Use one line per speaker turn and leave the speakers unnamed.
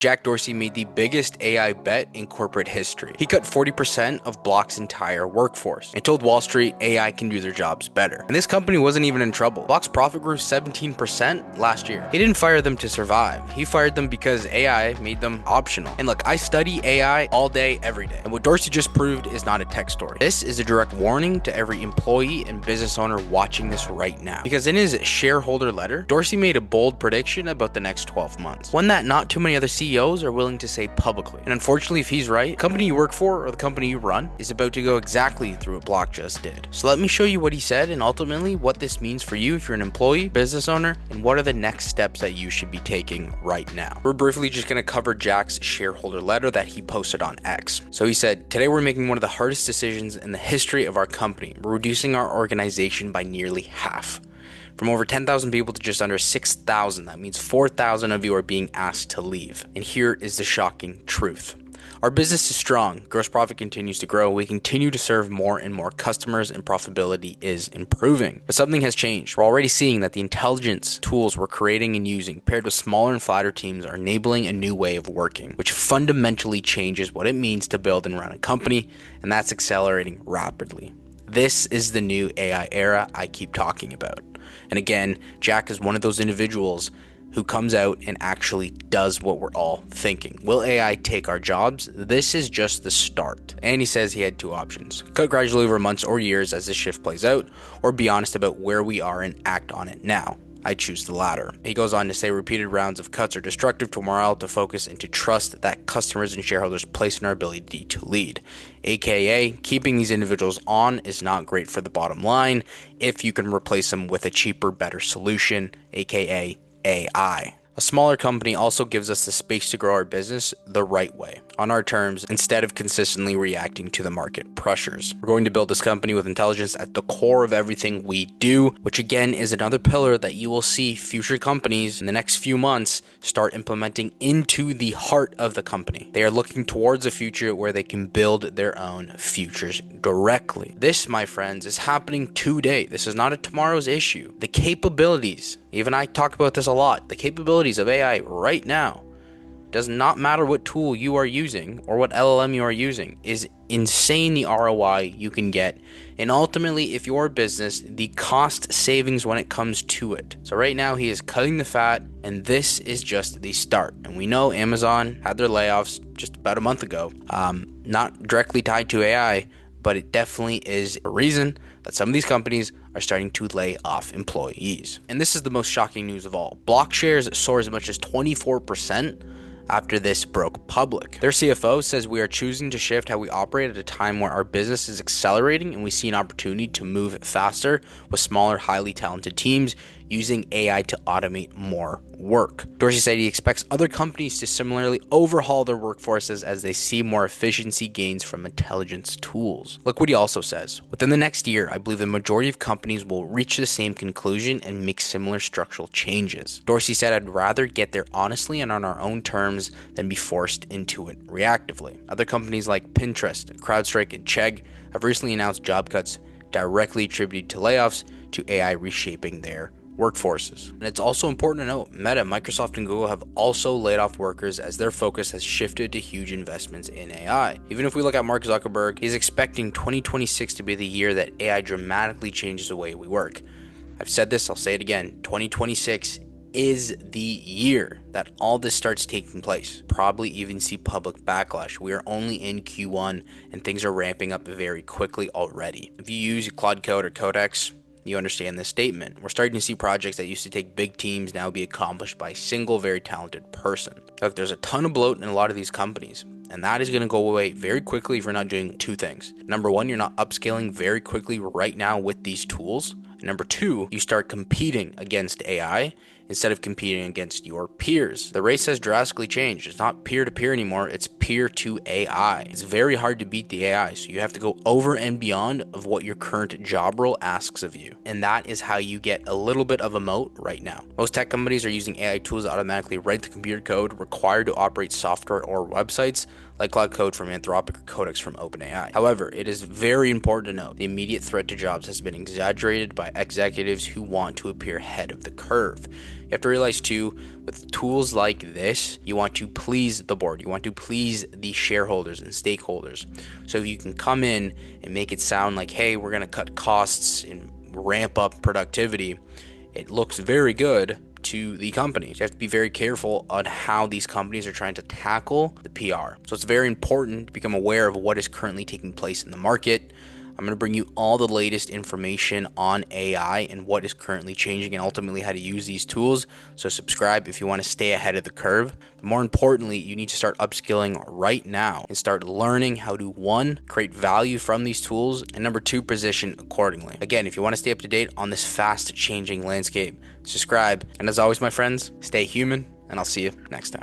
Jack Dorsey made the biggest AI bet in corporate history. He cut 40% of Block's entire workforce and told Wall Street AI can do their jobs better. And this company wasn't even in trouble. Block's profit grew 17% last year. He didn't fire them to survive. He fired them because AI made them optional. And look, I study AI all day, every day. And what Dorsey just proved is not a tech story. This is a direct warning to every employee and business owner watching this right now. Because in his shareholder letter, Dorsey made a bold prediction about the next 12 months. One that not too many other CEOs are willing to say publicly. And unfortunately, if he's right, the company you work for or the company you run is about to go exactly through what Block just did. So let me show you what he said and ultimately what this means for you if you're an employee, business owner, and what are the next steps that you should be taking right now. We're briefly just going to cover Jack's shareholder letter that he posted on X. So he said, "Today we're making one of the hardest decisions in the history of our company. We're reducing our organization by nearly half. From over 10,000 people to just under 6,000. That means 4,000 of you are being asked to leave. And here is the shocking truth. Our business is strong. Gross profit continues to grow. We continue to serve more and more customers and profitability is improving. But something has changed. We're already seeing that the intelligence tools we're creating and using paired with smaller and flatter teams are enabling a new way of working, which fundamentally changes what it means to build and run a company, and that's accelerating rapidly. This is the new AI era I keep talking about." And again, Jack is one of those individuals who comes out and actually does what we're all thinking. Will AI take our jobs? This is just the start. And he says he had two options: cut gradually over months or years as this shift plays out, or be honest about where we are and act on it now. I choose the latter. He goes on to say repeated rounds of cuts are destructive to morale, to focus, and to trust that customers and shareholders place in our ability to lead. AKA, keeping these individuals on is not great for the bottom line if you can replace them with a cheaper, better solution, AKA AI. A smaller company also gives us the space to grow our business the right way, on our terms, instead of consistently reacting to the market pressures. We're going to build this company with intelligence at the core of everything we do, which again is another pillar that you will see future companies in the next few months start implementing into the heart of the company. They are looking towards a future where they can build their own futures directly. This, my friends, is happening today. This is not a tomorrow's issue. The capabilities, even I talk about this a lot, the capabilities of AI right now, does not matter what tool you are using or what LLM you are using, is insane the ROI you can get. And ultimately, if your business, the cost savings when it comes to it. So right now he is cutting the fat, and this is just the start. And we know Amazon had their layoffs just about a month ago, not directly tied to AI, but it definitely is a reason that some of these companies are starting to lay off employees. And this is the most shocking news of all. Block shares soar as much as 24% after this broke public. Their CFO says we are choosing to shift how we operate at a time where our business is accelerating and we see an opportunity to move faster with smaller, highly talented teams using AI to automate more work. Dorsey said he expects other companies to similarly overhaul their workforces as they see more efficiency gains from intelligence tools. Look what he also says. Within the next year, I believe the majority of companies will reach the same conclusion and make similar structural changes. Dorsey said, "I'd rather get there honestly and on our own terms than be forced into it reactively." Other companies like Pinterest, CrowdStrike, and Chegg have recently announced job cuts directly attributed to layoffs to AI reshaping their workforces. And it's also important to note, Meta, Microsoft, and Google have also laid off workers as their focus has shifted to huge investments in AI. Even if we look at Mark Zuckerberg, he's expecting 2026 to be the year that AI dramatically changes the way we work. I've said this, I'll say it again, 2026 is the year that all this starts taking place. Probably even see public backlash. We are only in Q1 and things are ramping up very quickly already. If you use Claude Code or Codex, you understand this statement. We're starting to see projects that used to take big teams now be accomplished by a single very talented person. Look, there's a ton of bloat in a lot of these companies, and that is going to go away very quickly if you're not doing two things. Number one, you're not upscaling very quickly right now with these tools. And number two, you start competing against AI instead of competing against your peers. The race has drastically changed. It's not peer-to-peer anymore, it's peer-to-AI. It's very hard to beat the AI, so you have to go over and beyond of what your current job role asks of you. And that is how you get a little bit of a moat right now. Most tech companies are using AI tools to automatically write the computer code required to operate software or websites, like Cloud Code from Anthropic or Codex from OpenAI. However, it is very important to note the immediate threat to jobs has been exaggerated by executives who want to appear ahead of the curve. You have to realize too, with tools like this, you want to please the board. You want to please the shareholders and stakeholders. So you can come in and make it sound like, hey, we're going to cut costs and ramp up productivity. It looks very good to the companies. You have to be very careful on how these companies are trying to tackle the PR. So it's very important to become aware of what is currently taking place in the market. I'm going to bring you all the latest information on AI and what is currently changing and ultimately how to use these tools. So subscribe if you want to stay ahead of the curve. But more importantly, you need to start upskilling right now and start learning how to, one, create value from these tools, and number two, position accordingly. Again, if you want to stay up to date on this fast changing landscape, subscribe. And as always, my friends, stay human, and I'll see you next time.